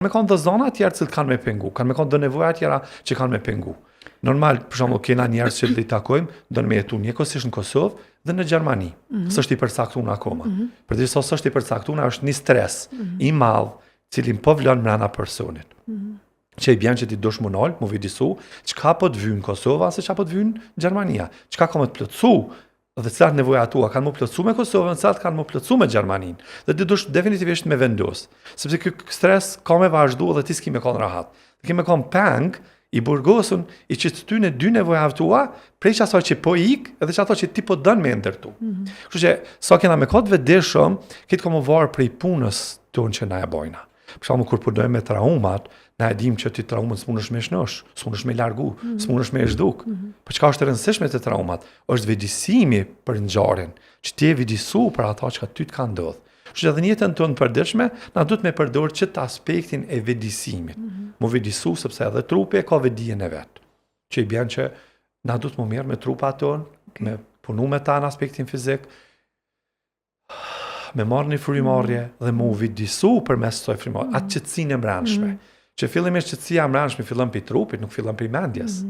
Me kanë dhe zona tjerë që kanë me pengu, kanë me kanë dhe nevoja tjera që kanë me pengu. Normal, për shembull, kena njerëz që i takojmë, do me jetu njëkohësisht në Kosovë dhe në Gjermani. S'është i përcaktuar akoma. Përderisa s'është i përcaktuar, është një stres i madh, cilin po vlon brenda personit. Që i bjen që ti dosh munal, mu vidisu, çka po të vynë Kosova, se çka po të vynë Gjermania. Çka ka më të plotësu, dhe cilat nevoja tua kanë më plotësu me Kosovën, cilat kanë më plotësu me Gjermaninë. Dhe ti dush definitivisht me vendos, sepse ky stres ka me vazhdu dhe ti s'ki me kon rahat. Ti me kon peng i burgosur i që të ty në dy nevojave tua, prej që asaj që po ik, edhe që ato që ti po dën me ndërtu. Kështu që sa kena me kod vetëdijshëm, këtë komo varë prej punës tonë që na e bojna. Për shembull kur punojmë me traumat, na e dim që ti traumën s'munësh me shnosh, s'munësh me largu, s'munësh me zhduk. Po çka është e rëndësishme te traumat, është vëdësimi për ngjarjen, që ti e vëdësu për ata që ty të kanë ndodhur. Kështu që edhe në jetën tonë të përditshme, na duhet me përdorë çet aspektin e vëdësimit. Mu vëdësu sepse edhe trupi ka vëdijen e vet. Që i bën që na duhet më mirë me trupat tonë, me punu me ta në aspektin fizik, me marrë një frymëmarrje dhe mu vëdësu përmes kësaj frymëmarrje, atë qetësinë e brendshme. Që fillimisht qetësia e brendshme fillon pi trupit, nuk fillon pi mendjes.